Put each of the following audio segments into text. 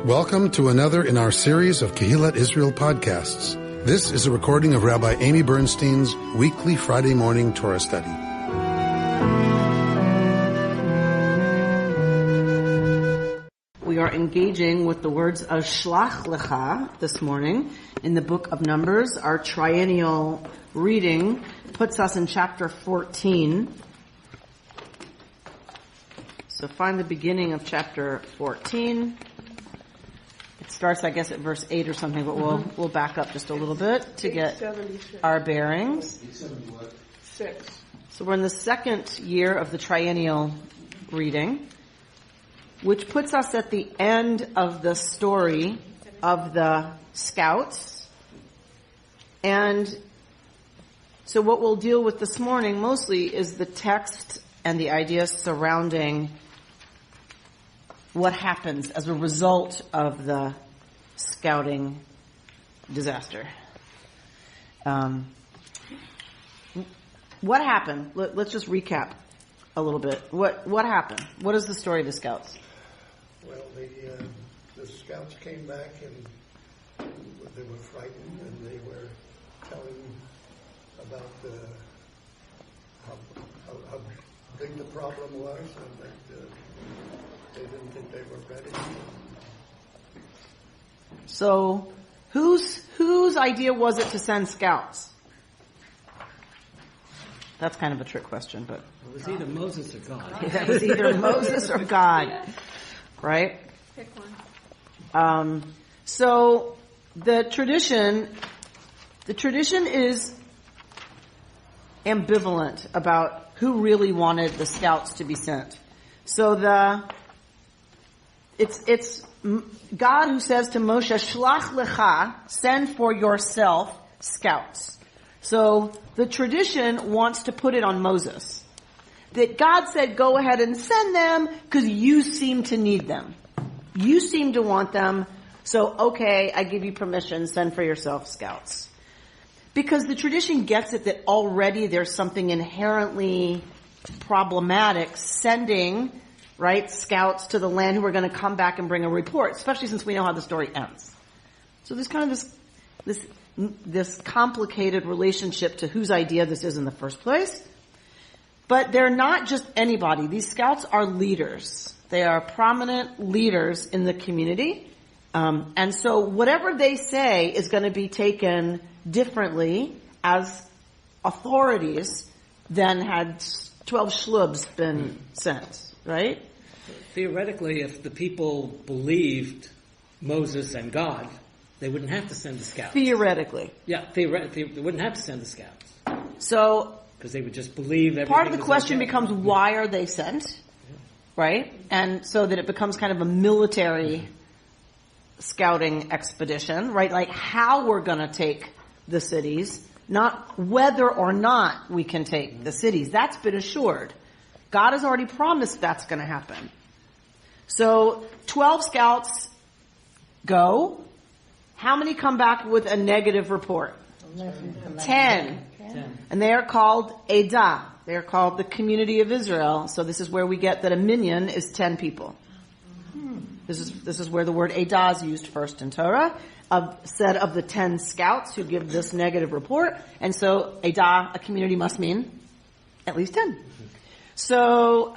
Welcome to another in our series of Kehillat Israel podcasts. This is a recording of Rabbi Amy Bernstein's weekly Friday morning Torah study. We are engaging with the words of Shelach Lecha this morning in the book of Numbers. Our triennial reading puts us in chapter 14. So find the beginning of chapter 14. It starts, I guess, at verse 8 or something, but we'll back up just a little bit to get our bearings. 6. So we're in the second year of the triennial reading, which puts us at the end of the story of the scouts. And so what we'll deal with this morning mostly is the text and the ideas surrounding what happens as a result of the scouting disaster. What happened? Let's just recap a little bit. What happened? What is the story of the scouts? Well, the scouts came back and they were frightened, and they were telling about how big the problem was, and that they didn't think they were ready. So, whose idea was it to send scouts? That's kind of a trick question, but it was either Moses or God. It was either Moses or God, right? Pick one. So the tradition is ambivalent about who really wanted the scouts to be sent. So it's God who says to Moshe, Shelach Lecha, send for yourself scouts. So the tradition wants to put it on Moses. That God said, go ahead and send them because you seem to need them. You seem to want them. So, okay, I give you permission, send for yourself scouts. Because the tradition gets it that already there's something inherently problematic sending, right, scouts to the land who are going to come back and bring a report, especially since we know how the story ends. So there's kind of this complicated relationship to whose idea this is in the first place. But they're not just anybody. These scouts are leaders. They are prominent leaders in the community. And so whatever they say is going to be taken differently as authorities than had 12 shlubs been sent, right? Theoretically, if the people believed Moses and God, they wouldn't have to send the scouts. Theoretically. Yeah, theoretically, they wouldn't have to send the scouts. So, because they would just believe everything. Part of the question becomes, why are they sent? Right? And so that it becomes kind of a military scouting expedition, right? Like how we're going to take the cities, not whether or not we can take the cities. That's been assured. God has already promised that's going to happen. So 12 scouts go. How many come back with a negative report? 10. And they are called Edah. They are called the community of Israel. So this is where we get that a minyan is 10 people. This is where the word Edah is used first in Torah, said of the 10 scouts who give this negative report. And so Edah, a community, must mean at least 10. So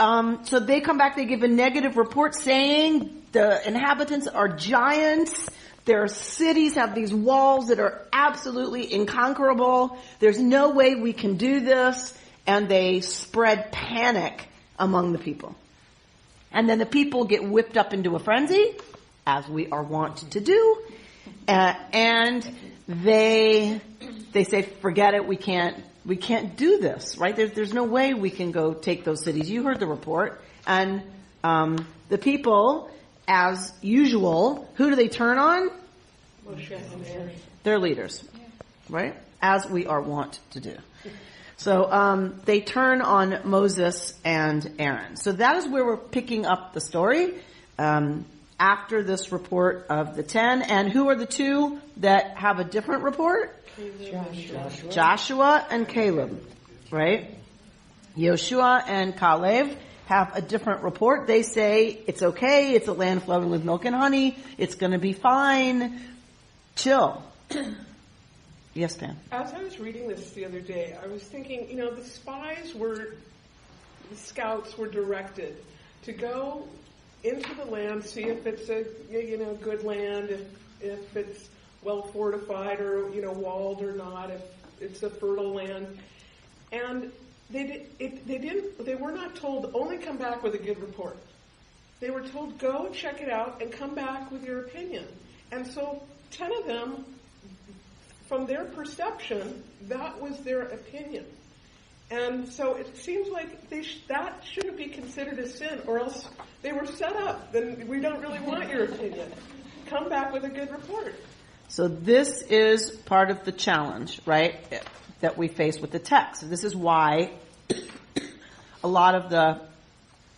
they come back, they give a negative report saying the inhabitants are giants. Their cities have these walls that are absolutely inconquerable. There's no way we can do this. And they spread panic among the people. And then the people get whipped up into a frenzy, as we are wont to do. And they say, forget it, we can't do this, right? There's no way we can go take those cities. You heard the report. And the people, as usual, who do they turn on? Their leaders, right? As we are wont to do. So they turn on Moses and Aaron. So that is where we're picking up the story after this report of the 10. And who are the two that have a different report? Joshua and Caleb, right? Yoshua and Caleb have a different report. They say it's okay. It's a land flowing with milk and honey. It's going to be fine. Chill. Yes, Pam. As I was reading this the other day, I was thinking, the scouts were directed to go into the land, see if it's a, good land, if it's well fortified or, walled or not, if it's a fertile land. And they were not told only come back with a good report. They were told go check it out and come back with your opinion. And so 10 of them, from their perception, that was their opinion. And so it seems like that shouldn't be considered a sin, or else they were set up. Then we don't really want your opinion. Come back with a good report. So this is part of the challenge, right, that we face with the text. This is why a lot of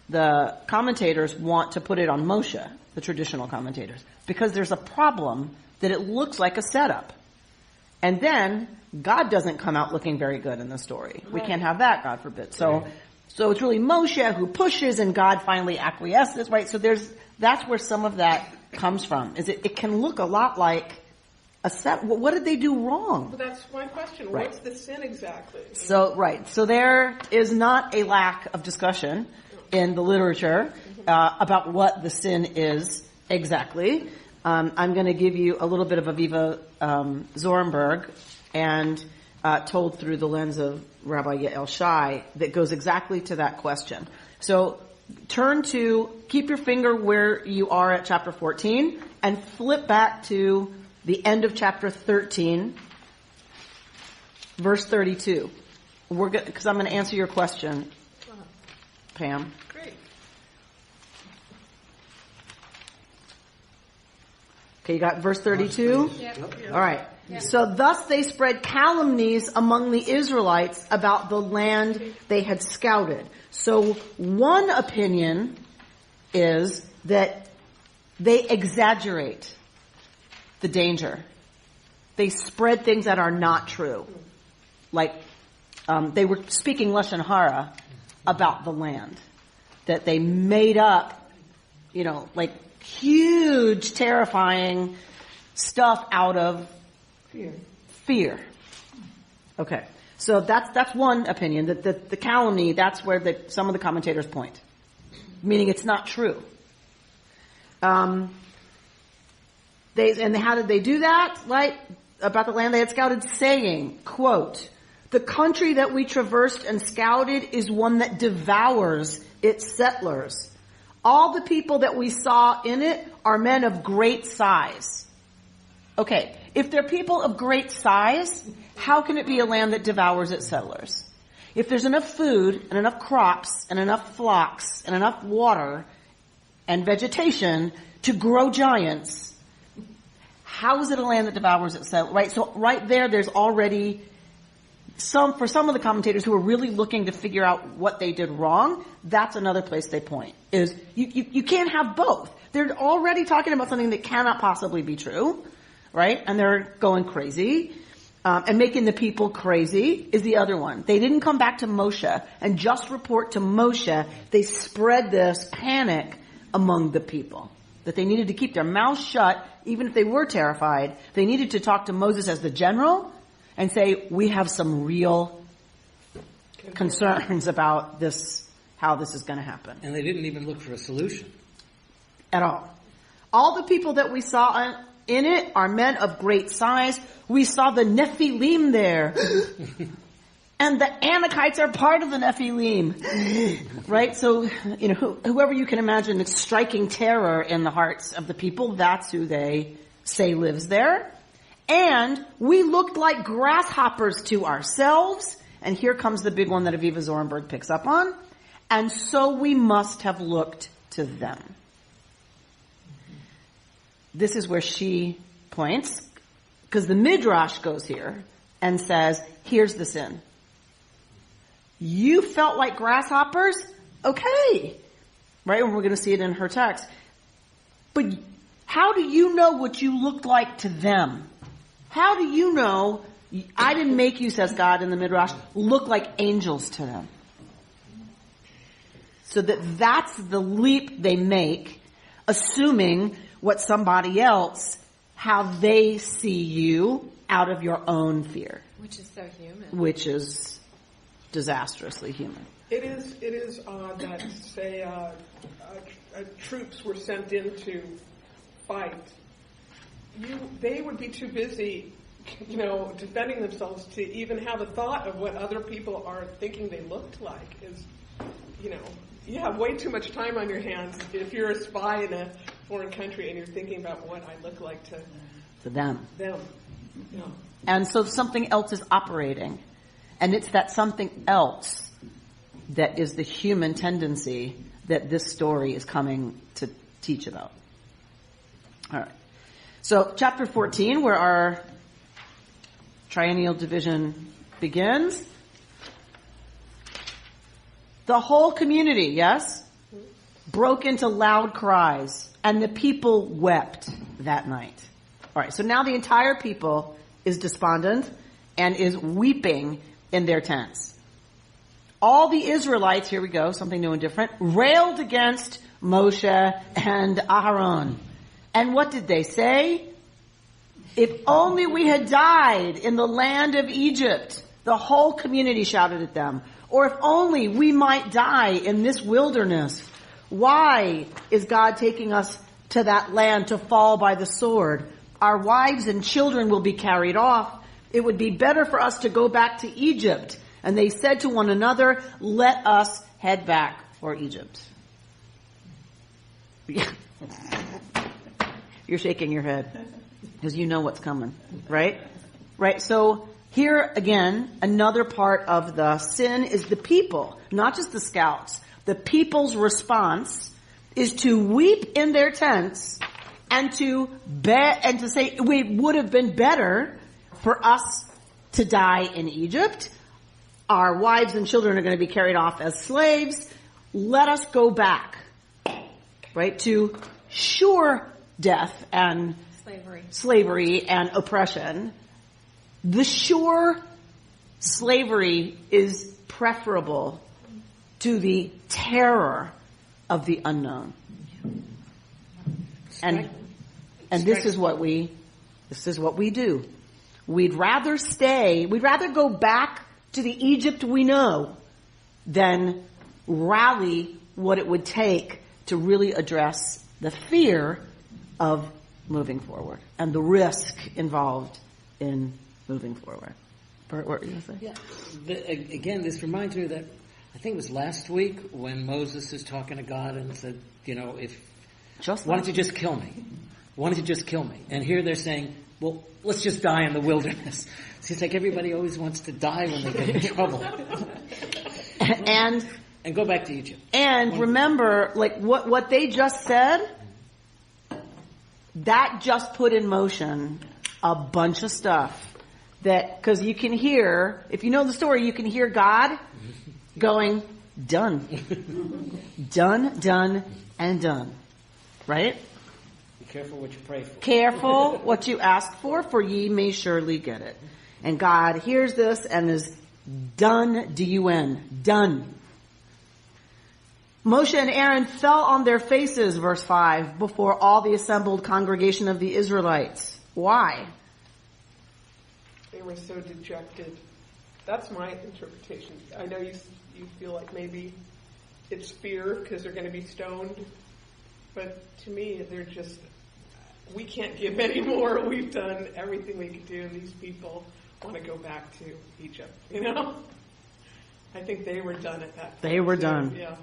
the commentators want to put it on Moshe, the traditional commentators, because there's a problem that it looks like a setup. And then God doesn't come out looking very good in the story. Right. We can't have that, God forbid. So it's really Moshe who pushes and God finally acquiesces, right? So that's where some of that comes from. It can look a lot like a set. What did they do wrong? Well, that's my question. Right. What's the sin exactly? So there is not a lack of discussion in the literature about what the sin is exactly. I'm going to give you a little bit of Aviva Zornberg, and told through the lens of Rabbi Yael Shai, that goes exactly to that question. So keep your finger where you are at chapter 14, and flip back to the end of chapter 13, verse 32. Because I'm going to answer your question, Pam. Great. Okay, you got verse 32? Yep. All right. Yeah. So thus they spread calumnies among the Israelites about the land they had scouted. So one opinion is that they exaggerate the danger. They spread things that are not true. Like, they were speaking Lashon Hara about the land. That they made up, huge, terrifying stuff out of fear. Okay. So that's one opinion, that the calumny, that's where some of the commentators point. Meaning it's not true. And how did they do that? Right? About the land they had scouted, saying, quote, "The country that we traversed and scouted is one that devours its settlers. All the people that we saw in it are men of great size." Okay, if they're people of great size, how can it be a land that devours its settlers? If there's enough food and enough crops and enough flocks and enough water and vegetation to grow giants, how is it a land that devours its settlers? Right, so right there's already for some of the commentators who are really looking to figure out what they did wrong, that's another place they point, is you can't have both. They're already talking about something that cannot possibly be true, right? And they're going crazy. And making the people crazy is the other one. They didn't come back to Moshe and just report to Moshe. They spread this panic among the people, that they needed to keep their mouths shut, even if they were terrified. They needed to talk to Moses as the general and say, we have some real concerns about this, how this is going to happen. And they didn't even look for a solution. At all. All the people that we saw in it are men of great size. We saw the Nephilim there. And the Anakites are part of the Nephilim. Right? So, whoever you can imagine that's striking terror in the hearts of the people, that's who they say lives there. And we looked like grasshoppers to ourselves. And here comes the big one that Aviva Zornberg picks up on. And so we must have looked to them. This is where she points, because the Midrash goes here and says, here's the sin. You felt like grasshoppers? Okay. Right? And we're going to see it in her text. But how do you know what you looked like to them? How do you know, I didn't make you, says God in the Midrash, look like angels to them? So that's the leap they make, assuming what somebody else, how they see you out of your own fear. Which is so human. Which is disastrously human. It is odd that, say, troops were sent in to fight. They would be too busy, defending themselves to even have a thought of what other people are thinking they looked like. You have way too much time on your hands if you're a spy in a foreign country and you're thinking about what I look like to them. Yeah. And so something else is operating. And it's that something else that is the human tendency that this story is coming to teach about. All right. So chapter 14, where our triennial division begins. The whole community, yes, broke into loud cries, and the people wept that night. All right, so now the entire people is despondent and is weeping in their tents. All the Israelites, here we go, something new and different, railed against Moshe and Aaron. And what did they say? If only we had died in the land of Egypt. The whole community shouted at them. Or if only we might die in this wilderness. Why is God taking us to that land to fall by the sword? Our wives and children will be carried off. It would be better for us to go back to Egypt. And they said to one another, let us head back for Egypt. You're shaking your head because you know what's coming, right? Right. So here again, another part of the sin is the people, not just the scouts. The people's response is to weep in their tents and to say it would have been better for us to die in Egypt. Our wives and children are going to be carried off as slaves. Let us go back, right, to sure death and slavery and oppression. The sure slavery is preferable to the terror of the unknown. And this is what we do. We'd rather go back to the Egypt we know than rally what it would take to really address the fear of moving forward and the risk involved in moving forward. Bert, what were you going to say? Yeah. Again, this reminds me that I think it was last week when Moses is talking to God and said, why don't you just kill me? Why don't you just kill me? And here they're saying, well, let's just die in the wilderness. So it's like everybody always wants to die when they get in trouble. And go back to Egypt. And remember, like what they just said, that just put in motion a bunch of stuff that, because you can hear, if you know the story, you can hear God going, done. Done, done, and done. Right? Be careful what you pray for. Careful what you ask for ye may surely get it. And God hears this and is done, D-U-N, done. Moshe and Aaron fell on their faces, verse 5, before all the assembled congregation of the Israelites. Why? They were so dejected. That's my interpretation. I know you feel like maybe it's fear because they're going to be stoned. But to me, they're just, we can't give any more. We've done everything we could do. And these people want to go back to Egypt, I think they were done at that point. They were done. Yeah.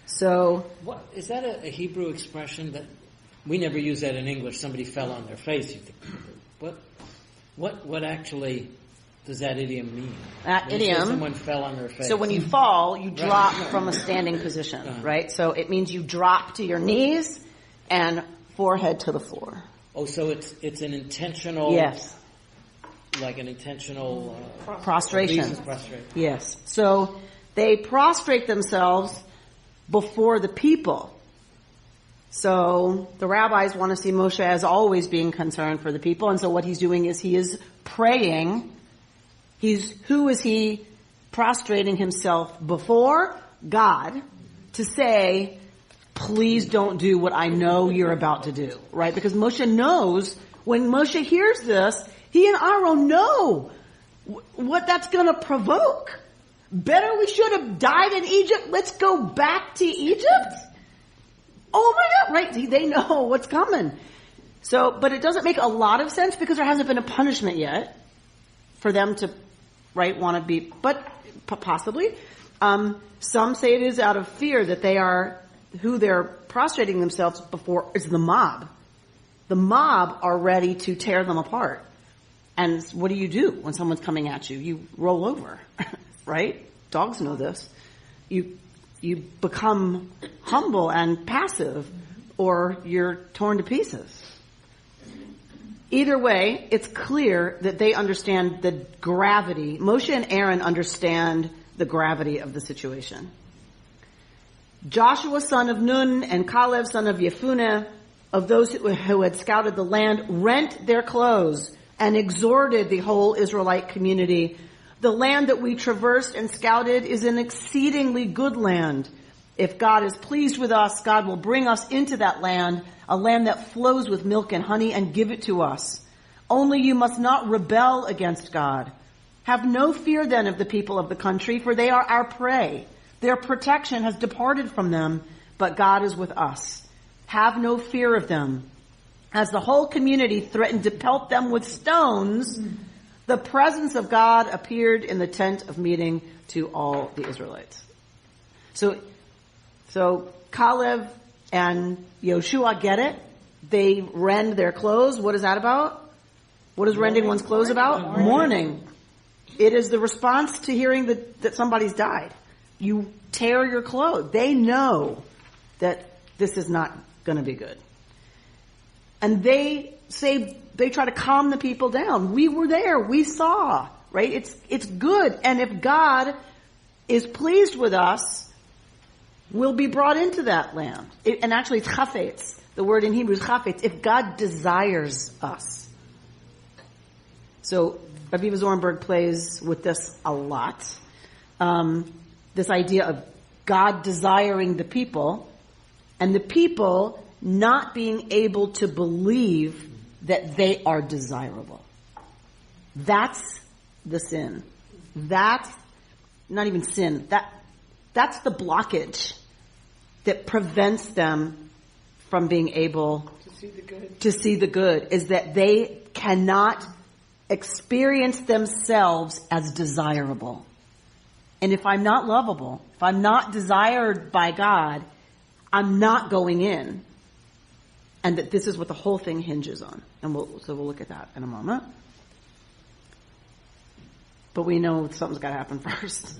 So, what is that a Hebrew expression that we never use that in English? Somebody fell on their face. You think, what actually does that idiom mean? Idiom. Someone fell on their face. So when you fall, you drop from a standing position, right? So it means you drop to your knees and forehead to the floor. Oh, so it's an intentional. Yes. Like an intentional prostration. Prostration. Yes. So they prostrate themselves before the people. So the rabbis want to see Moshe as always being concerned for the people. And so what he's doing is he is praying. Who is he prostrating himself before? God, to say, please don't do what I know you're about to do, right? Because Moshe knows, when Moshe hears this, he and Aaron know what that's going to provoke. Better we should have died in Egypt. Let's go back to Egypt. Oh my God, right? They know what's coming. So, but it doesn't make a lot of sense because there hasn't been a punishment yet for them to, right, want to be, but possibly. Some say it is out of fear that who they're prostrating themselves before is the mob. The mob are ready to tear them apart. And what do when someone's coming at you? You roll over, right? Dogs know this. You become humble and passive, or you're torn to pieces. Either way, it's clear that they understand the gravity. Moshe and Aaron understand the gravity of the situation. Joshua, son of Nun, and Caleb, son of Yefuneh, of those who had scouted the land, rent their clothes and exhorted the whole Israelite community. The land that we traversed and scouted is an exceedingly good land. If God is pleased with us, God will bring us into that land, a land that flows with milk and honey, and give it to us. Only you must not rebel against God. Have no fear then of the people of the country, for they are our prey. Their protection has departed from them, but God is with us. Have no fear of them. As the whole community threatened to pelt them with stones, the presence of God appeared in the tent of meeting to all the Israelites. So Caleb and Yoshua get it. They rend their clothes. What is that about? What is rending one's clothes about? Mourning. It is the response to hearing that somebody's died. You tear your clothes. They know that this is not going to be good. And they try to calm the people down. We were there. We saw, right? It's good. And if God is pleased with us, we'll be brought into that land. And actually it's chafetz. The word in Hebrew is chafetz. If God desires us. So Rabbi Zornberg plays with this a lot. This idea of God desiring the people and the people not being able to believe that they are desirable. That's the sin. That's not even sin. That's the blockage that prevents them from being able to see the good, is that they cannot experience themselves as desirable. And if I'm not lovable, if I'm not desired by God, I'm not going in. And that this is what the whole thing hinges on. And we'll look at that in a moment. But we know something's got to happen first.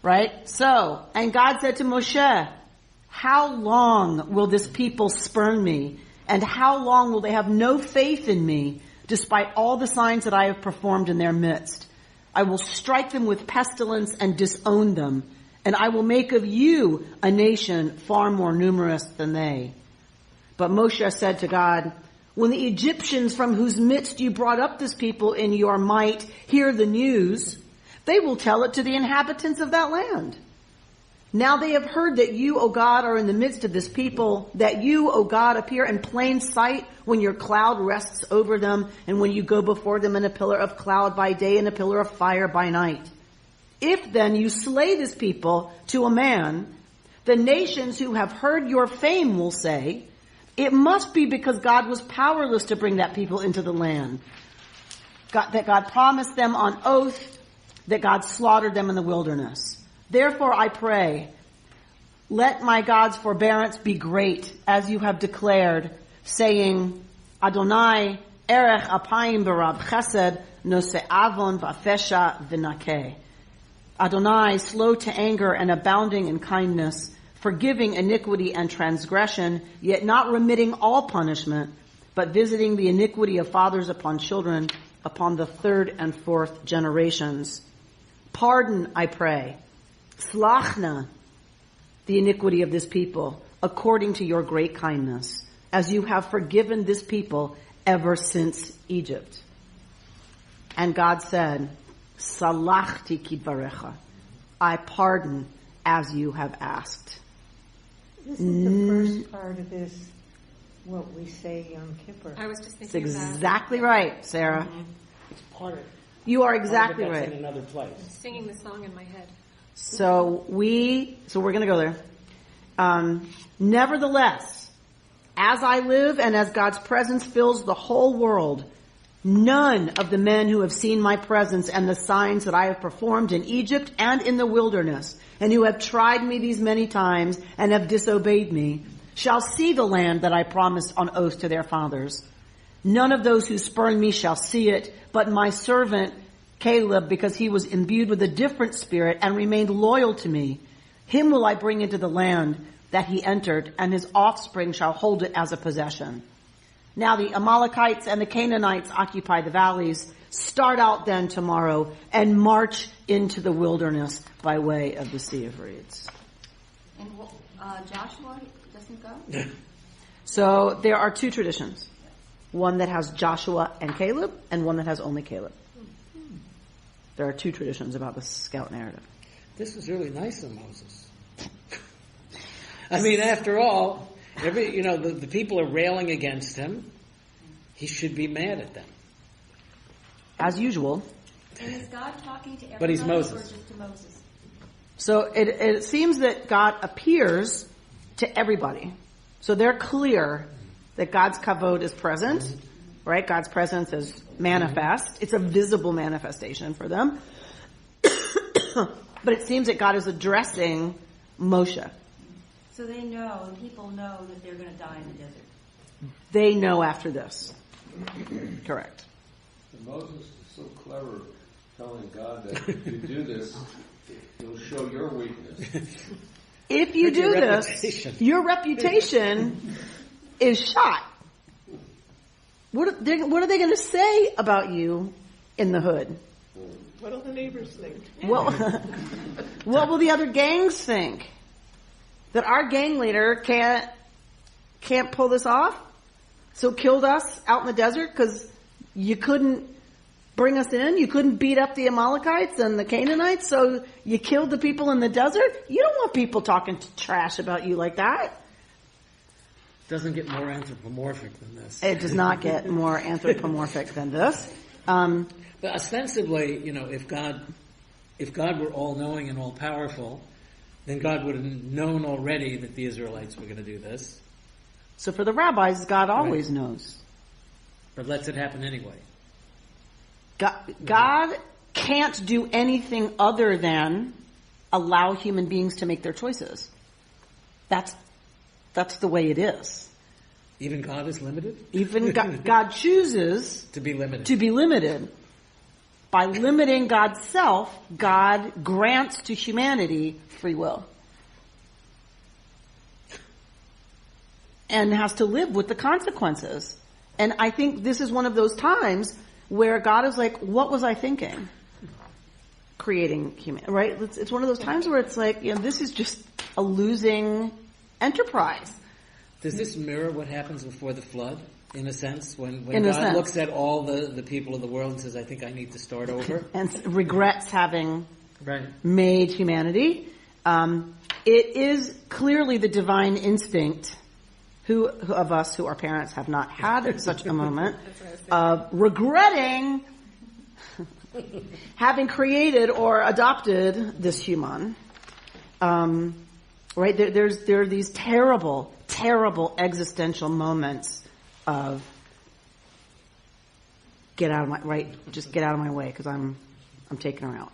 Right? So, and God said to Moshe, how long will this people spurn me? And how long will they have no faith in me, despite all the signs that I have performed in their midst? I will strike them with pestilence and disown them, and I will make of you a nation far more numerous than they. But Moshe said to God, when the Egyptians from whose midst you brought up this people in your might hear the news, they will tell it to the inhabitants of that land. Now they have heard that you, O God, are in the midst of this people, that you, O God, appear in plain sight when your cloud rests over them, and when you go before them in a pillar of cloud by day and a pillar of fire by night. If then you slay this people to a man, the nations who have heard your fame will say, it must be because God was powerless to bring that people into the land. That God promised them on oath, that God slaughtered them in the wilderness. Therefore I pray, let my God's forbearance be great, as you have declared, saying, Adonai, erech apayim b'rab chesed, noseh avon v'afesha v'nakeh. Adonai, slow to anger and abounding in kindness, forgiving iniquity and transgression, yet not remitting all punishment, but visiting the iniquity of fathers upon children, upon the third and fourth generations. Pardon, I pray, slachna, the iniquity of this people, according to your great kindness, as you have forgiven this people ever since Egypt. And God said, Salachti kidvarecha, I pardon as you have asked. Isn't the first part of this what we say Yom Kippur? I was just It's thinking that. exactly right, Sarah. It's part of it. You are exactly Part of it that's right. in another place. Singing the song in my head. So we're going to go there. Nevertheless, as I live and as God's presence fills the whole world, none of the men who have seen my presence and the signs that I have performed in Egypt and in the wilderness, and who have tried me these many times and have disobeyed me, shall see the land that I promised on oath to their fathers. None of those who spurn me shall see it, but my servant Caleb, because he was imbued with a different spirit and remained loyal to me, him will I bring into the land that he entered, and his offspring shall hold it as a possession. Now the Amalekites and the Canaanites occupy the valleys. Start out then tomorrow and march into the wilderness by way of the Sea of Reeds. And Joshua doesn't go? So there are two traditions. One that has Joshua and Caleb, and one that has only Caleb. There are two traditions about the scout narrative. This was really nice of Moses. I mean, after all, the people are railing against him. He should be mad at them. As usual. And is God talking to everybody But he's Moses. or just to Moses? So it seems that God appears to everybody. So they're clear that God's kavod is present, right? God's presence is manifest. It's a visible manifestation for them. But it seems that God is addressing Moshe. So they know, and people know that they're going to die in the desert. They know after this. Correct. And Moses is so clever telling God that if you do this, you'll show your weakness. If you do Your this, reputation. your reputation is shot. What are they going to say about you in the hood? What'll the neighbors think? What will the other gangs think? That our gang leader can't pull this off? So killed us out in the desert because you couldn't bring us in? You couldn't beat up the Amalekites and the Canaanites, so you killed the people in the desert? You don't want people talking trash about you like that. Doesn't get more anthropomorphic than this. It does not get more anthropomorphic than this. But ostensibly, if God were all-knowing and all-powerful, then God would have known already that the Israelites were going to do this. So for the rabbis, God always knows. But lets it happen anyway. God can't do anything other than allow human beings to make their choices. That's the way it is. Even God is limited? Even God chooses to be limited. To be limited. By limiting God's self, God grants to humanity free will. And has to live with the consequences. And I think this is one of those times where God is like, what was I thinking? Creating humanity, right? It's one of those times where it's like, this is just a losing enterprise. Does this mirror what happens before the flood, in a sense? When God looks at all the people of the world and says, I think I need to start over? And regrets having made humanity. It is clearly the divine instinct who of us who are parents have not had such a moment of regretting having created or adopted this human. Right? There are these terrible, terrible existential moments of just get out of my way because I'm taking her out.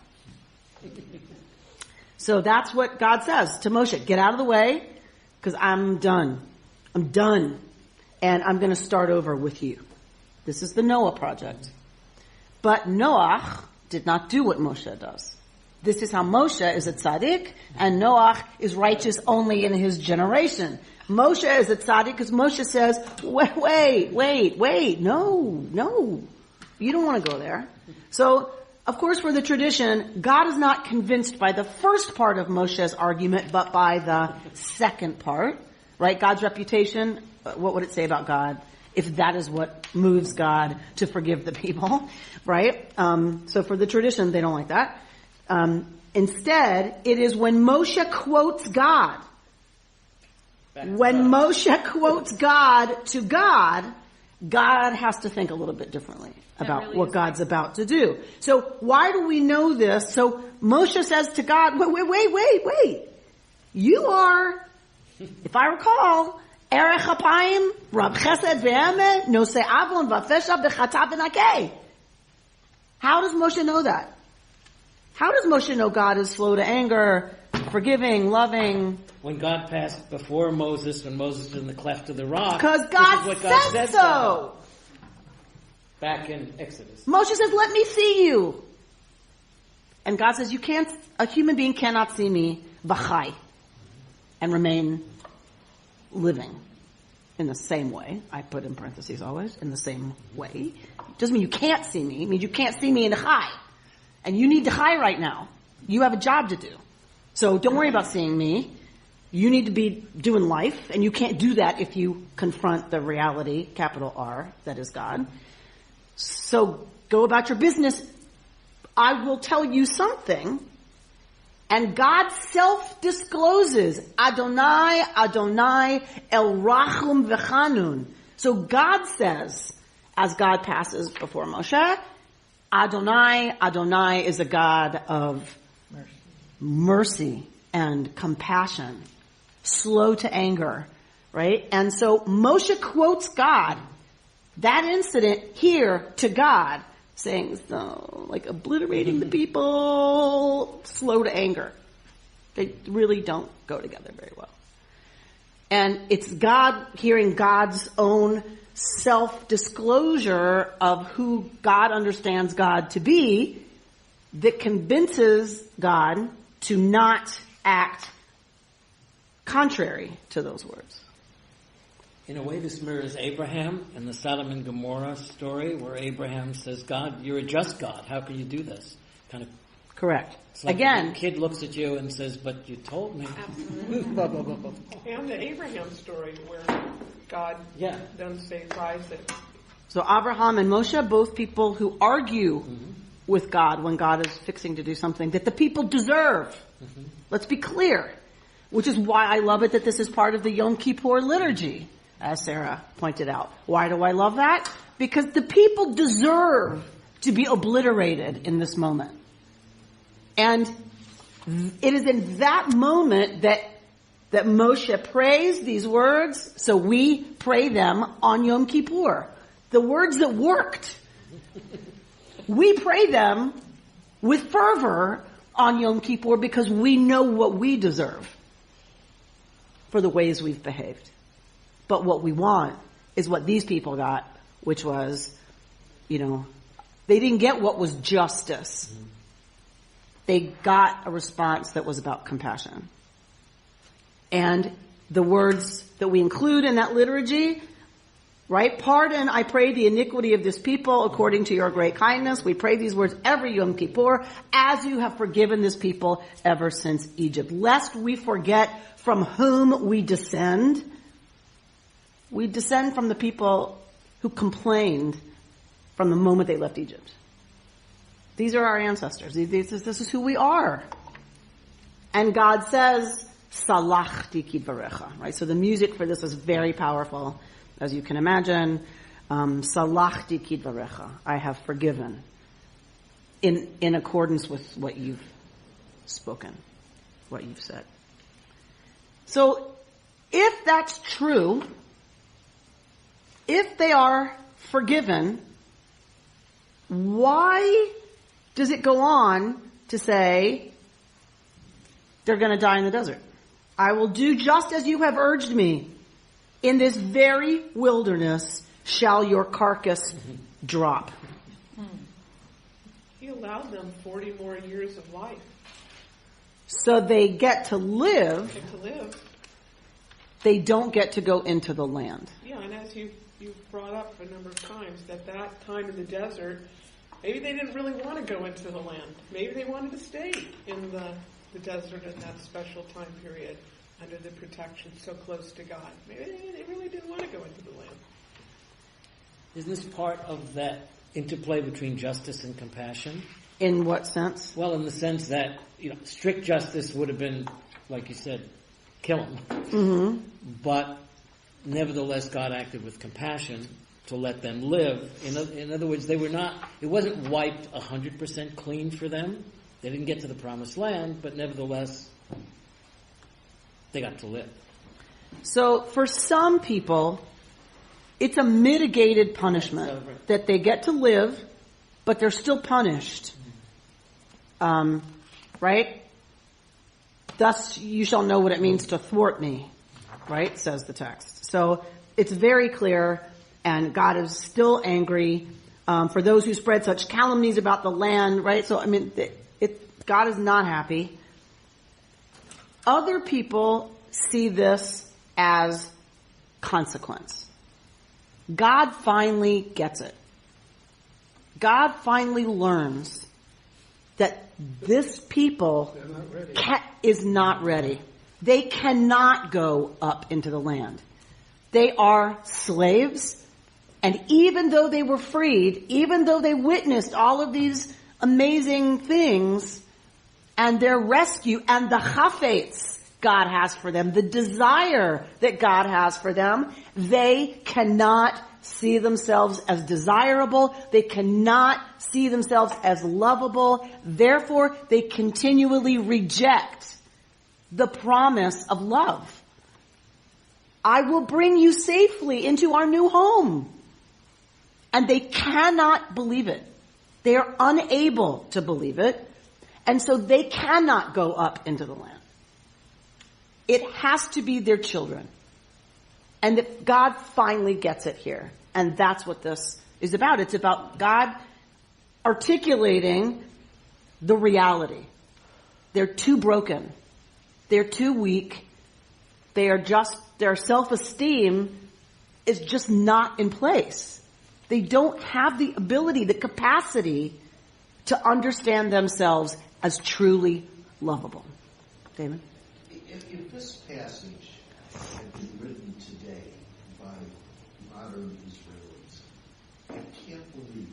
So that's what God says to Moshe, get out of the way because I'm done. I'm done. And I'm going to start over with you. This is the Noah project. But Noah did not do what Moshe does. This is how Moshe is a tzaddik, and Noah is righteous only in his generation. Moshe is a tzaddik because Moshe says, wait, no. You don't want to go there. So, of course, for the tradition, God is not convinced by the first part of Moshe's argument, but by the second part. Right? God's reputation, what would it say about God if that is what moves God to forgive the people? Right? So for the tradition, they don't like that. Instead, it is when Moshe quotes God When Moshe quotes God to God, God has to think a little bit differently about really what God's about to do. So why do we know this? So Moshe says to God, wait. You are, if I recall, Erech Apayim, Rab Chesed Ve'emet, Nosei Avon Vafesha B'chata V'nakeh. How does Moshe know that? How does Moshe know God is slow to anger, forgiving, loving? When God passed before Moses, when Moses was in the cleft of the rock. Because God said so. Back in Exodus. Moshe says, let me see you. And God says, a human being cannot see me, v'chai, and remain living in the same way. I put in parentheses always, in the same way. Doesn't mean you can't see me. It means you can't see me in the chai. And you need the chai right now. You have a job to do. So don't worry about seeing me. You need to be doing life, and you can't do that if you confront the reality, capital R, that is God. So go about your business. I will tell you something. And God self-discloses, Adonai, Adonai, El Rachum V'Chanun. So God says, as God passes before Moshe, Adonai, Adonai is a God of mercy and compassion, slow to anger, right? And so Moshe quotes God, that incident here to God, saying, so, like obliterating the people, slow to anger. They really don't go together very well. And it's God hearing God's own self-disclosure of who God understands God to be that convinces God to not act contrary to those words. In a way, this mirrors Abraham and the Sodom and Gomorrah story, where Abraham says, God, you're a just God. How can you do this? Kind of correct. It's like again, a kid looks at you and says, but you told me. Absolutely. And the Abraham story, where God doesn't say Isaac. So Abraham and Moshe, both people who argue with God when God is fixing to do something that the people deserve. Let's be clear. Which is why I love it that this is part of the Yom Kippur liturgy, as Sarah pointed out. Why do I love that? Because the people deserve to be obliterated in this moment. And it is in that moment that Moshe prays these words, so we pray them on Yom Kippur. The words that worked. We pray them with fervor on Yom Kippur because we know what we deserve for the ways we've behaved. But what we want is what these people got, which was, they didn't get what was justice. They got a response that was about compassion. And the words that we include in that liturgy, right? Pardon, I pray the iniquity of this people according to your great kindness. We pray these words every Yom Kippur, as you have forgiven this people ever since Egypt. Lest we forget from whom we descend. We descend from the people who complained from the moment they left Egypt. These are our ancestors. This is who we are. And God says, Salachti kidvarecha, right? So the music for this is very powerful, as you can imagine. Salachti kidvarecha, I have forgiven in accordance with what you've spoken, what you've said. So if that's true, if they are forgiven, why does it go on to say they're going to die in the desert? I will do just as you have urged me. In this very wilderness shall your carcass drop. He allowed them 40 more years of life. So they get to live. They don't get to go into the land. Yeah, and as you've brought up a number of times, that time in the desert, maybe they didn't really want to go into the land. Maybe they wanted to stay in the desert in that special time period under the protection so close to God. Maybe they really didn't want to go into the land. Isn't this part of that interplay between justice and compassion? In what sense? Well, in the sense that, strict justice would have been, like you said, kill them. Mm-hmm. But nevertheless, God acted with compassion to let them live. In other words, it wasn't wiped 100% clean for them. They didn't get to the promised land, but nevertheless, they got to live. So for some people, it's a mitigated punishment that they get to live, but they're still punished. Right? Thus you shall know what it means to thwart me, right? Says the text. So it's very clear, and God is still angry for those who spread such calumnies about the land, right? So, I mean, God is not happy. Other people see this as consequence. God finally gets it. God finally learns that this people is not ready. They cannot go up into the land. They are slaves, and even though they were freed, even though they witnessed all of these amazing things, and their rescue, and the chafetz God has for them, the desire that God has for them, they cannot see themselves as desirable. They cannot see themselves as lovable. Therefore, they continually reject the promise of love. I will bring you safely into our new home. And they cannot believe it. They are unable to believe it. And so they cannot go up into the land. It has to be their children. And that God finally gets it here. And that's what this is about. It's about God articulating the reality. They're too broken. They're too weak. Their self-esteem is just not in place. They don't have the ability, the capacity to understand themselves as truly lovable. David? If this passage had been written today by modern Israelis, I can't believe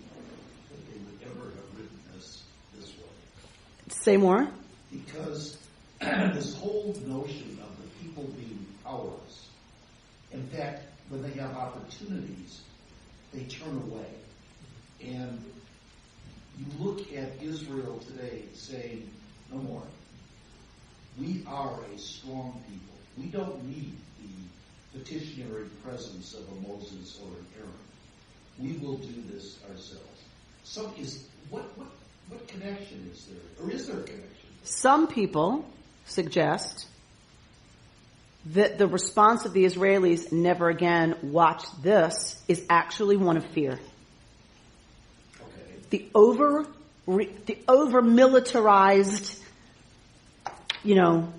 that they would ever have written this way. Say more. Because this whole notion of the people being powerless, in fact, when they have opportunities, they turn away. And you look at Israel today saying, no more. We are a strong people. We don't need the petitionary presence of a Moses or an Aaron. We will do this ourselves. What connection is there? Or is there a connection? Some people suggest that the response of the Israelis, never again, watch this, is actually one of fear. Okay. The over militarized,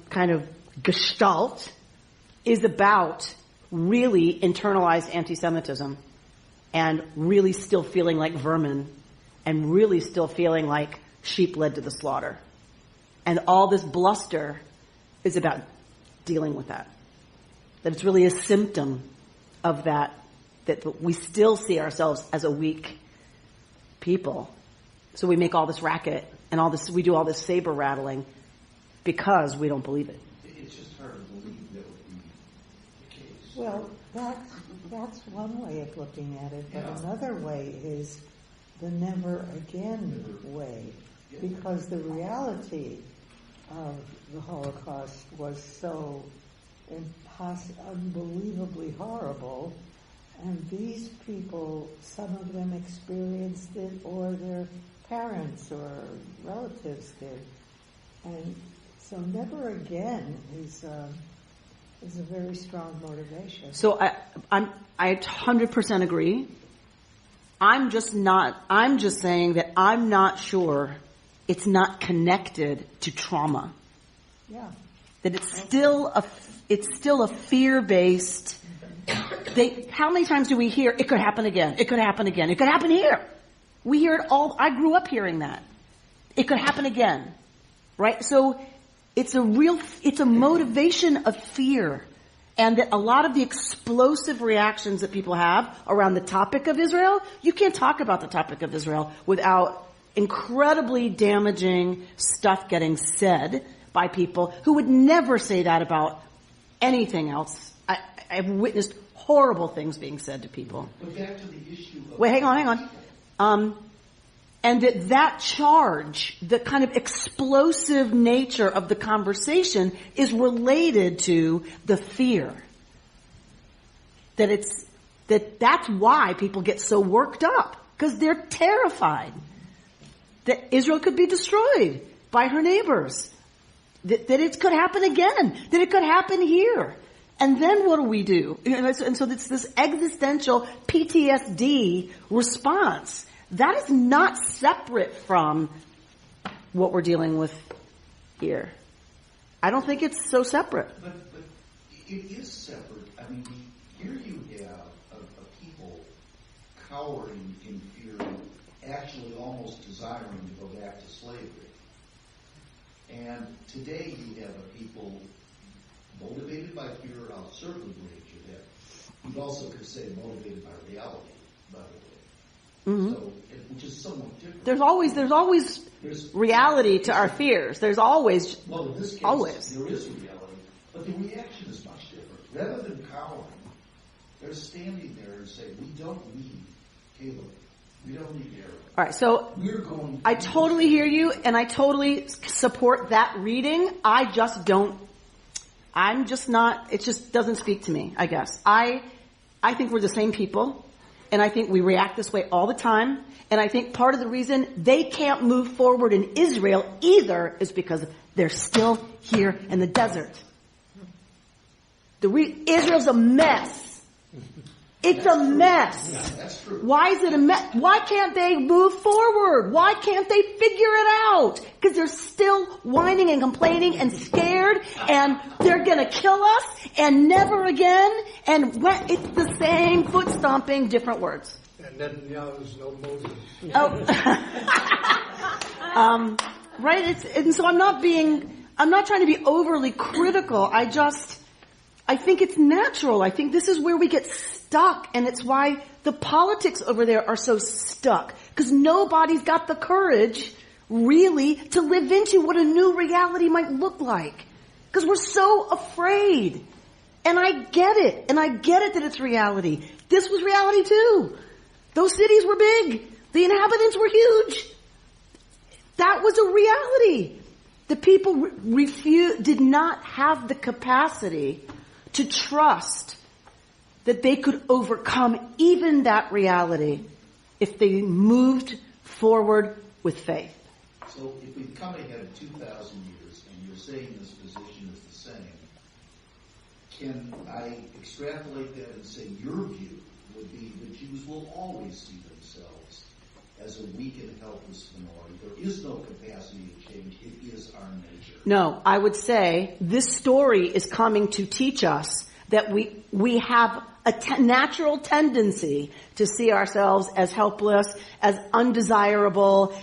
kind of gestalt is about really internalized anti-Semitism and really still feeling like vermin and really still feeling like sheep led to the slaughter. And all this bluster is about dealing with that. That it's really a symptom of that we still see ourselves as a weak people. So we make all this racket and we do all this saber rattling because we don't believe it. It's just hard to believe that would be the case. Well, that's one way of looking at it, but another way is the never again way, because the reality of the Holocaust was so unbelievably horrible, and these people, some of them experienced it, or their parents or relatives did, and so never again is a very strong motivation. So I 100% agree. I'm just saying that I'm not sure it's not connected to trauma. Yeah. That it's still a fear-based. How many times do we hear it could happen again? It could happen again. It could happen here. We hear it all. I grew up hearing that. It could happen again. Right? So it's a motivation of fear. And that a lot of the explosive reactions that people have around the topic of Israel, you can't talk about the topic of Israel without incredibly damaging stuff getting said by people who would never say that about anything else. I've witnessed horrible things being said to people. But back to the issue of... Wait, hang on. And that charge, the kind of explosive nature of the conversation is related to the fear. That's why people get so worked up. Because they're terrified that Israel could be destroyed by her neighbors. That it could happen again. That it could happen here. And then what do we do? And so it's this existential PTSD response. That is not separate from what we're dealing with here. I don't think it's so separate. But it is separate. I mean, here you have a people cowering in fear, actually almost desiring to go back to slavery. And today you have a people motivated by fear. I'll certainly grade you that. You also could say motivated by reality, by the way. Mm-hmm. So, which is somewhat different. There's always reality to our fears. There's always, well, in this case, always. There is reality, but the reaction is much different. Rather than cowering, they're standing there and saying, "We don't need Caleb. We don't need Aaron." All right, so I totally hear you, and I totally support that reading. I'm just not. It just doesn't speak to me, I guess. I think we're the same people. And I think we react this way all the time. And I think part of the reason they can't move forward in Israel either is because they're still here in the desert. Israel's a mess. It's a mess. Yeah, that's true. Why is it a mess? Why can't they move forward? Why can't they figure it out? Because they're still whining and complaining and scared, and they're going to kill us, and never again. And it's the same foot stomping, different words. And Netanyahu's no Moses. Oh, right. And so I'm not trying to be overly critical. I think it's natural. I think this is where we get stuck, and it's why the politics over there are so stuck. Because nobody's got the courage, really, to live into what a new reality might look like. Because we're so afraid. And I get it. And I get it that it's reality. This was reality too. Those cities were big. The inhabitants were huge. That was a reality. The people did not have the capacity to trust that they could overcome even that reality if they moved forward with faith. So if we come ahead 2,000 years and you're saying this position is the same, can I extrapolate that and say your view would be that Jews will always see themselves as a weak and helpless minority? There is no capacity to change. It is our nature. No, I would say this story is coming to teach us that we have a natural tendency to see ourselves as helpless, as undesirable.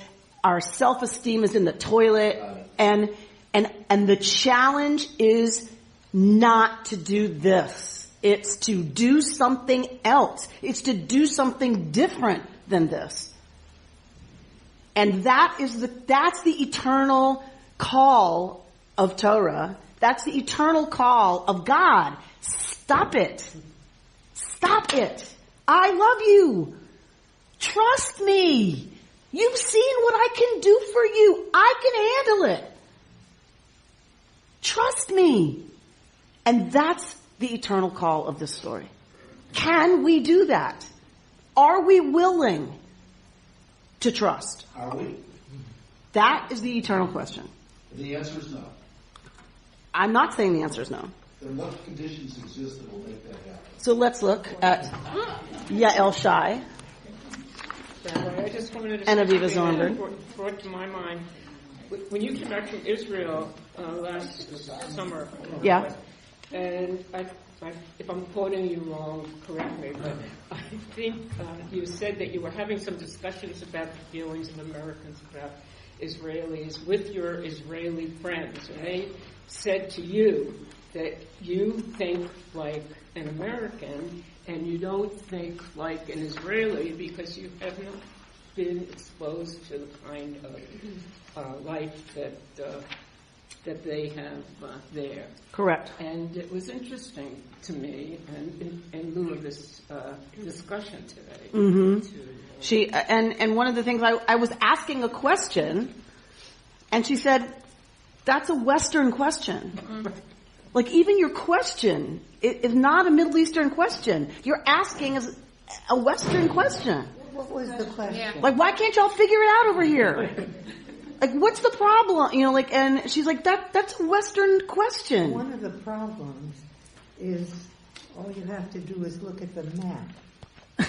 Our self-esteem is in the toilet, and the challenge is not to do this. It's to do something else. It's to do something different than this. And that's the eternal call of Torah. That's the eternal call of God. Stop it. Stop it. I love you. Trust me. You've seen what I can do for you. I can handle it. Trust me. And that's the eternal call of this story. Can we do that? Are we willing to trust? Are we? That is the eternal question. The answer is no. I'm not saying the answer is no. Then what conditions exist that will make that happen? So let's look at Yael Shai I just wanted to and say Aviva something that Zornberg. brought to my mind. When you came back from Israel last summer, Yeah. and if I'm quoting you wrong, correct me, but I think you said that you were having some discussions about the feelings of Americans about Israelis with your Israeli friends, and they said to you that you think like an American and you don't think like an Israeli because you haven't been exposed to the kind of life that that they have there. Correct. And it was interesting to me, and in lieu of this discussion today. Mm-hmm. And one of the things I was asking a question, and she said, "That's a Western question." Mm-hmm. Like even your question is not a Middle Eastern question. You're asking is a Western question. What was the question? Yeah. Like, why can't y'all figure it out over here? Like, what's the problem? You know, like, and she's like, that's a Western question. One of the problems is all you have to do is look at the map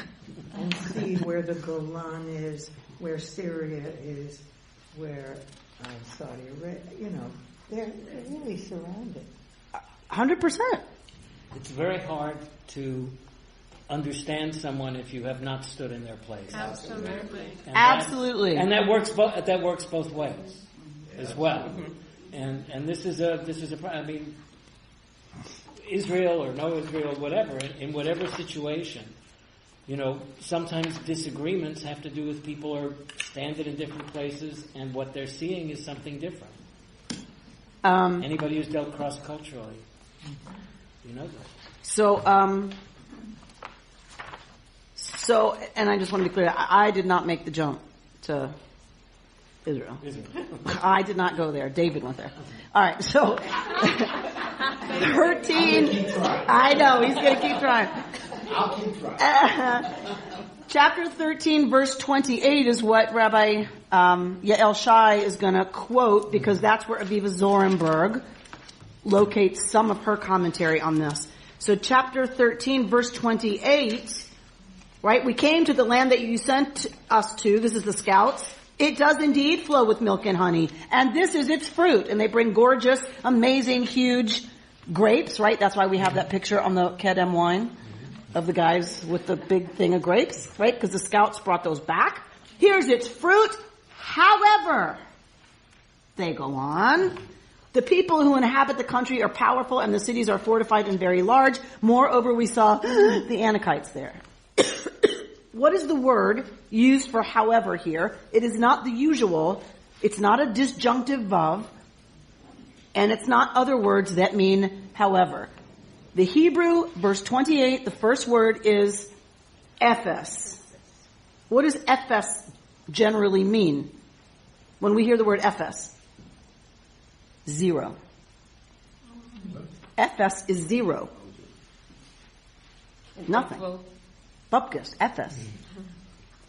and see where the Golan is, where Syria is, where Saudi Arabia, they're really surrounded. 100%. It's very hard to understand someone if you have not stood in their place. Absolutely. Absolutely. And that works both ways as well. And this is a I mean, Israel or no Israel, whatever, in whatever situation, sometimes disagreements have to do with people are standing in different places and what they're seeing is something different. Anybody who's dealt cross-culturally, you know that. So, and I just want to be clear, I did not make the jump to Israel. I did not go there. David went there. All right, so 13. I know, he's going to keep trying. I'll keep trying. Chapter 13, verse 28 is what Rabbi Yael Shai is going to quote because that's where Aviva Zorenberg locates some of her commentary on this. So chapter 13, verse 28, right? We came to the land that you sent us to. This is the scouts. It does indeed flow with milk and honey, and this is its fruit. And they bring gorgeous, amazing, huge grapes, right? That's why we have that picture on the Kedem wine of the guys with the big thing of grapes, right? Because the scouts brought those back. Here's its fruit. However, they go on. The people who inhabit the country are powerful and the cities are fortified and very large. Moreover, we saw the Anakites there. What is the word used for however here? It is not the usual. It's not a disjunctive vav. And it's not other words that mean however. The Hebrew, verse 28, the first word is ephes. What does ephes generally mean when we hear the word ephes? Zero. Ephes is zero. Nothing. Bupkis, ephes.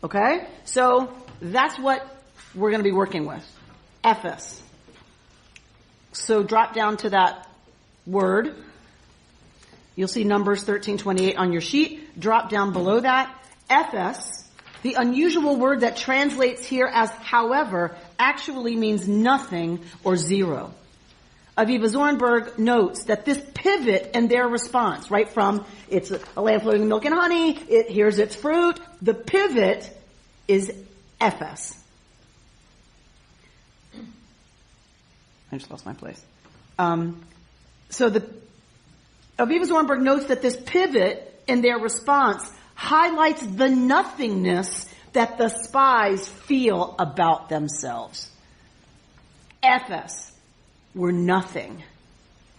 Okay? So that's what we're going to be working with. Ephes. So drop down to that word. You'll see Numbers 13:28 on your sheet. Drop down below that. Ephes, the unusual word that translates here as however, actually means nothing or zero. Aviva Zorenberg notes that this pivot in their response, right from it's a land flowing with milk and honey, here's its fruit, the pivot is ephes. I just lost my place. So Aviva Zorenberg notes that this pivot in their response highlights the nothingness that the spies feel about themselves. Ephes. We're nothing.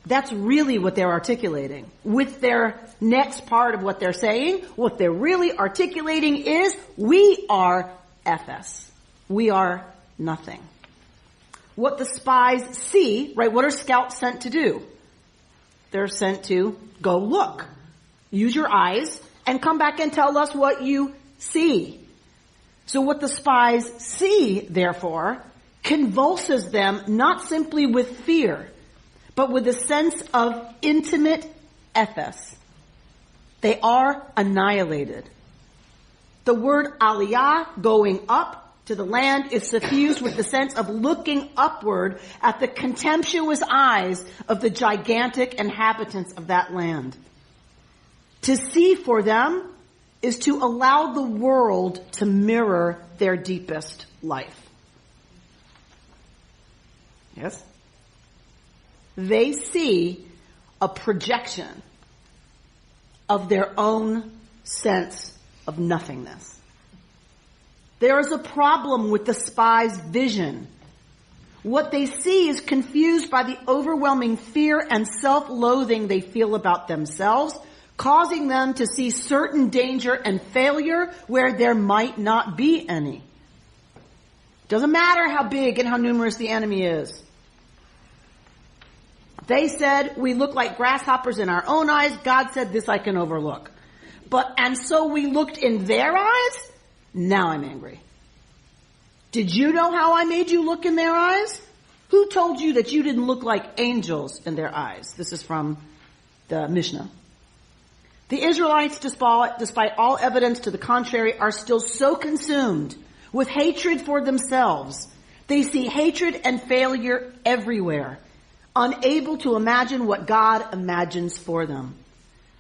That's really what they're articulating. With their next part of what they're saying, what they're really articulating is, we are ephes. We are nothing. What the spies see, right, what are scouts sent to do? They're sent to go look. Use your eyes and come back and tell us what you see. So what the spies see, therefore, convulses them not simply with fear, but with a sense of intimate ephes. They are annihilated. The word aliyah, going up to the land, is suffused with the sense of looking upward at the contemptuous eyes of the gigantic inhabitants of that land. To see for them is to allow the world to mirror their deepest life. Yes? They see a projection of their own sense of nothingness. There is a problem with the spy's vision. What they see is confused by the overwhelming fear and self-loathing they feel about themselves, causing them to see certain danger and failure where there might not be any. Doesn't matter how big and how numerous the enemy is. They said, we look like grasshoppers in our own eyes. God said, this I can overlook. And so we looked in their eyes. Now I'm angry. Did you know how I made you look in their eyes? Who told you that you didn't look like angels in their eyes? This is from the Mishnah. The Israelites, despite all evidence to the contrary, are still so consumed with hatred for themselves. They see hatred and failure everywhere, unable to imagine what God imagines for them.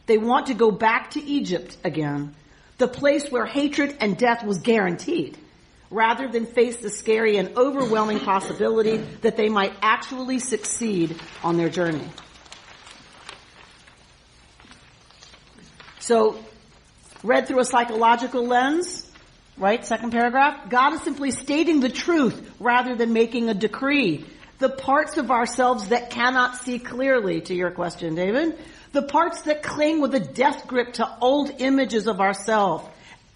They want to go back to Egypt again, the place where hatred and death was guaranteed, rather than face the scary and overwhelming possibility that they might actually succeed on their journey. So, read through a psychological lens, right? Second paragraph. God is simply stating the truth rather than making a decree. The parts of ourselves that cannot see clearly, to your question, David, the parts that cling with a death grip to old images of ourselves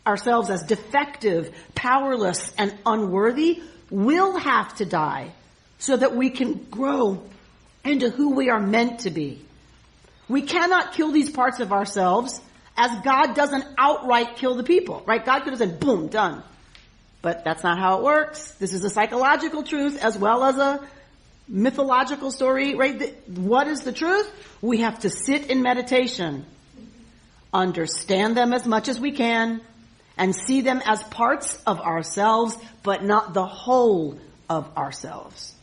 as defective, powerless, and unworthy, will have to die so that we can grow into who we are meant to be. We cannot kill these parts of ourselves, as God doesn't outright kill the people, right? God could have said, boom, done. But that's not how it works. This is a psychological truth as well as a mythological story, right? What is the truth? We have to sit in meditation, understand them as much as we can, and see them as parts of ourselves, but not the whole of ourselves.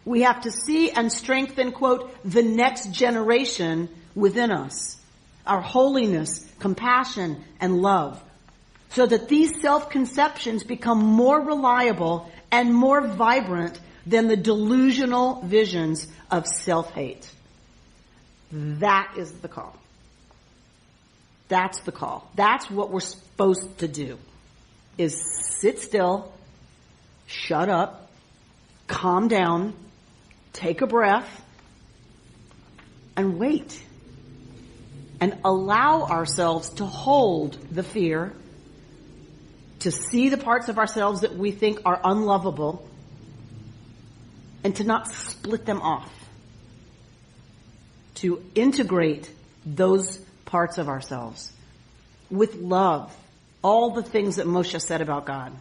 We have to see and strengthen, quote, the next generation within us, our holiness, compassion, and love, so that these self-conceptions become more reliable and more vibrant than the delusional visions of self-hate. That is the call. That's the call. That's what we're supposed to do, is sit still, shut up, calm down, take a breath, and wait. And allow ourselves to hold the fear, to see the parts of ourselves that we think are unlovable, and to not split them off. To integrate those parts of ourselves with love, all the things that Moshe said about God,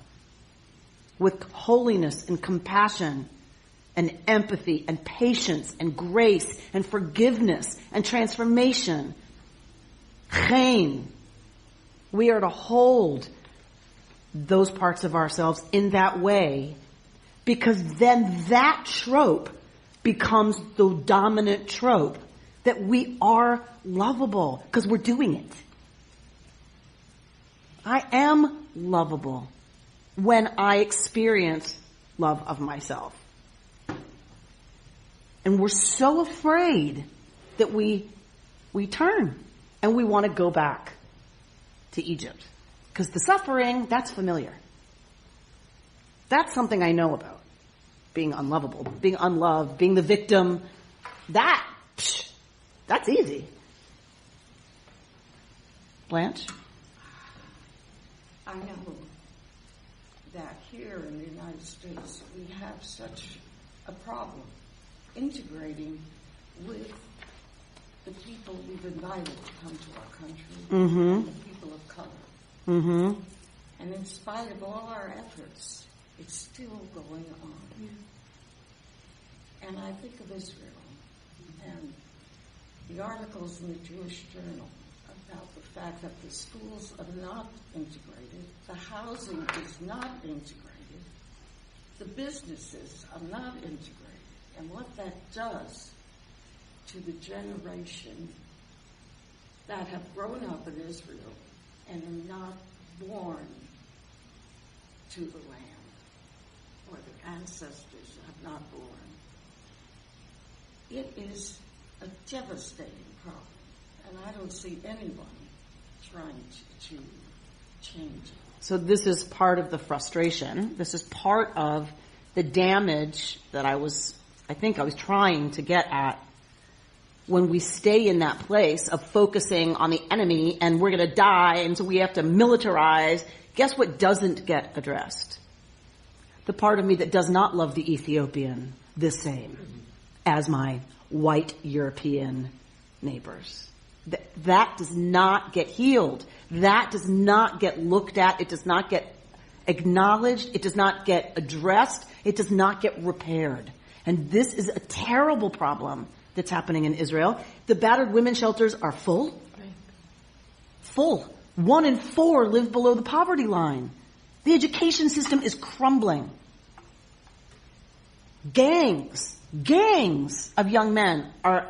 with holiness and compassion and empathy and patience and grace and forgiveness and transformation. Chen. We are to hold those parts of ourselves in that way, because then that trope becomes the dominant trope, that we are lovable because we're doing it. I am lovable when I experience love of myself. And we're so afraid that we turn and we want to go back to Egypt. Because the suffering, that's familiar. That's something I know about. Being unlovable, being unloved, being the victim. That's easy. Blanche? I know that here in the United States we have such a problem integrating with the people we've invited to come to our country, and the people of color. Mm-hmm. And in spite of all our efforts, it's still going on. Yeah. And I think of Israel and the articles in the Jewish Journal about the fact that the schools are not integrated, the housing is not integrated, the businesses are not integrated, and what that does to the generation that have grown up in Israel and are not born to the land, or their ancestors have not born. It is a devastating problem, and I don't see anyone trying to change it. So this is part of the frustration. This is part of the damage that I think I was trying to get at when we stay in that place of focusing on the enemy and we're going to die and so we have to militarize. Guess what doesn't get addressed? The part of me that does not love the Ethiopian the same as my white European neighbors. That does not get healed. That does not get looked at. It does not get acknowledged. It does not get addressed. It does not get repaired. And this is a terrible problem that's happening in Israel. The battered women's shelters are full. Full. 1 in 4 live below the poverty line. The education system is crumbling. Gangs of young men are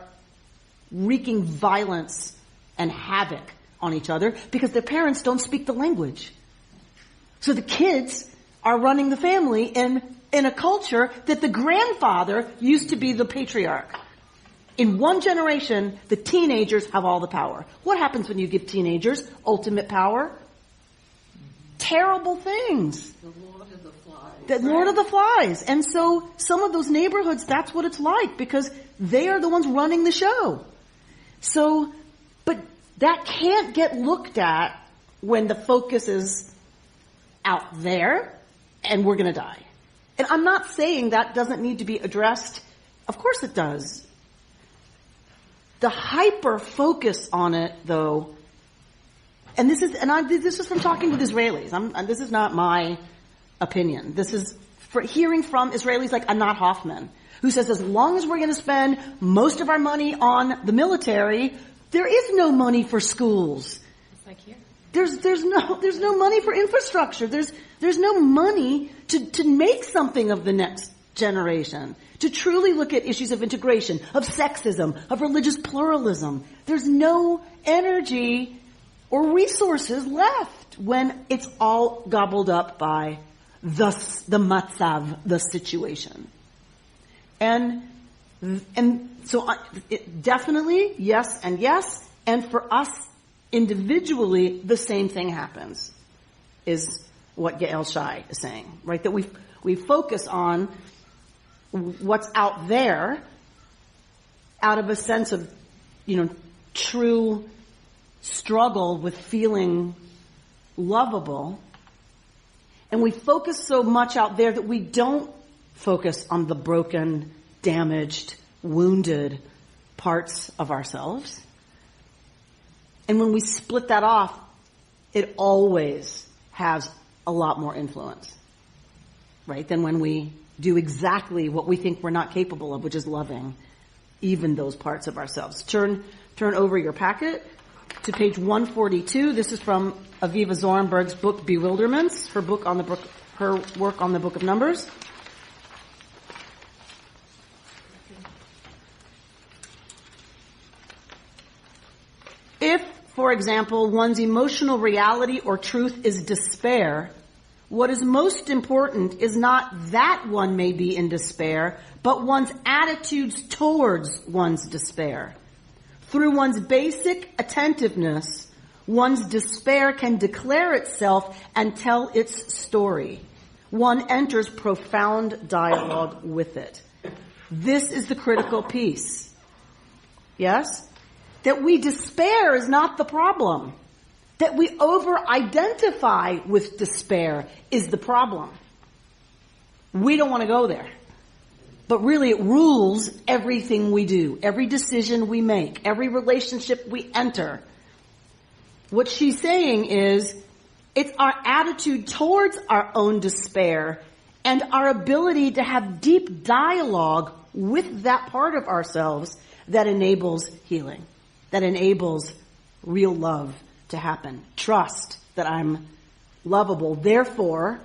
wreaking violence and havoc on each other because their parents don't speak the language. So the kids are running the family in a culture that the grandfather used to be the patriarch. In one generation, the teenagers have all the power. What happens when you give teenagers ultimate power? Terrible things. The Lord of the Flies. The Lord of the Flies. And so some of those neighborhoods, that's what it's like because they are the ones running the show. So, but that can't get looked at when the focus is out there and we're going to die. And I'm not saying that doesn't need to be addressed. Of course it does. The hyper focus on it, though, and this is from talking with Israelis. This is not my opinion. This is hearing from Israelis like Anat Hoffman, who says as long as we're going to spend most of our money on the military, there is no money for schools. It's like here. There's no money for infrastructure. There's no money to make something of the next generation, to truly look at issues of integration, of sexism, of religious pluralism. There's no energy or resources left when it's all gobbled up by the matzav, the situation. And so definitely yes and yes, and for us individually, the same thing happens, is what Yael Shai is saying, right? That we focus on what's out there out of a sense of, true struggle with feeling lovable. And we focus so much out there that we don't focus on the broken, damaged, wounded parts of ourselves. And when we split that off, it always has a lot more influence, right? Than when we do exactly what we think we're not capable of, which is loving even those parts of ourselves. Turn over your packet to page 142. This is from Aviva Zornberg's book, Bewilderments, her work on the Book of Numbers. If, for example, one's emotional reality or truth is despair, what is most important is not that one may be in despair, but one's attitudes towards one's despair. Through one's basic attentiveness, one's despair can declare itself and tell its story. One enters profound dialogue with it. This is the critical piece. Yes? That we despair is not the problem. That we over-identify with despair is the problem. We don't want to go there. But really it rules everything we do, every decision we make, every relationship we enter. What she's saying is, it's our attitude towards our own despair and our ability to have deep dialogue with that part of ourselves that enables healing, that enables real love to happen. Trust that I'm lovable. Therefore,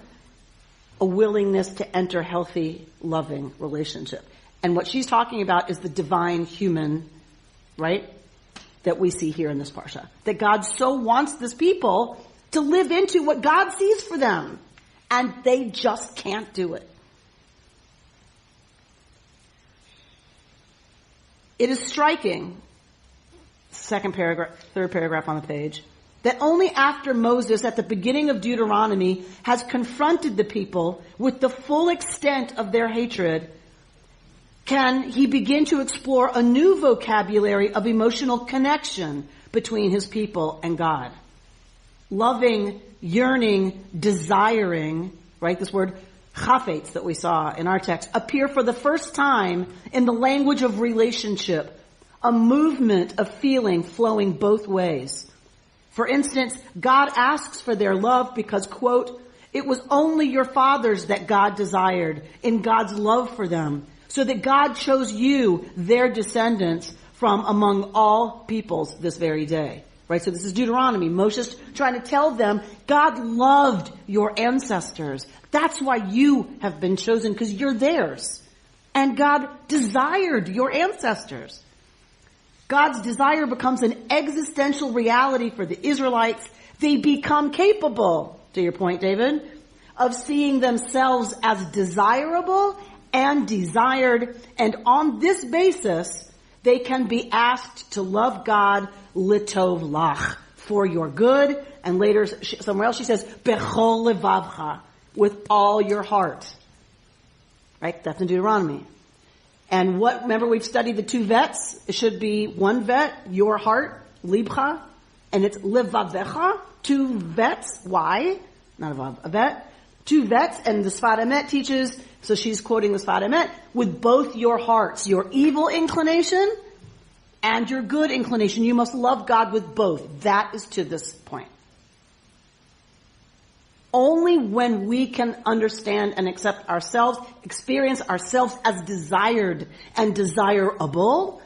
a willingness to enter healthy, loving relationship. And what she's talking about is the divine human, right, that we see here in this parsha. That God so wants this people to live into what God sees for them. And they just can't do it. It is striking, third paragraph on the page, that only after Moses, at the beginning of Deuteronomy, has confronted the people with the full extent of their hatred, can he begin to explore a new vocabulary of emotional connection between his people and God. Loving, yearning, desiring, right? This word chafetz that we saw in our text appear for the first time in the language of relationship, a movement of feeling flowing both ways. For instance, God asks for their love because, quote, it was only your fathers that God desired in God's love for them, so that God chose you, their descendants, from among all peoples this very day. Right? So this is Deuteronomy. Moshe's trying to tell them, God loved your ancestors. That's why you have been chosen, because you're theirs. And God desired your ancestors. God's desire becomes an existential reality for the Israelites. They become capable, to your point, David, of seeing themselves as desirable and desired. And on this basis, they can be asked to love God litov lach, for your good. And later, somewhere else, she says, bechol levavcha, with all your heart. Right? That's in Deuteronomy. And remember we've studied the two vets. It should be one vet, your heart, libcha, and it's levavecha, two vets. Why? Not a vet. Two vets, and the Sfat Emet teaches, so she's quoting the Sfat Emet, with both your hearts, your evil inclination and your good inclination. You must love God with both. That is to this point. Only when we can understand and accept ourselves, experience ourselves as desired and desirable,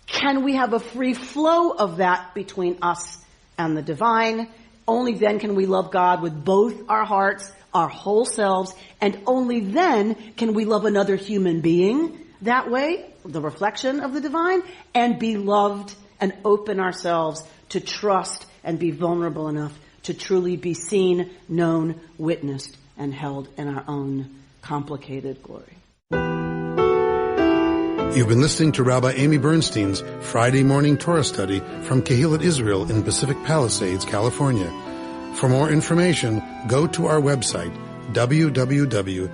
can we have a free flow of that between us and the divine. Only then can we love God with both our hearts, our whole selves, and only then can we love another human being that way, the reflection of the divine, and be loved and open ourselves to trust and be vulnerable enough to truly be seen, known, witnessed, and held in our own complicated glory. You've been listening to Rabbi Amy Bernstein's Friday morning Torah study from Kehillat Israel in Pacific Palisades, California. For more information, go to our website, www.ourki.org.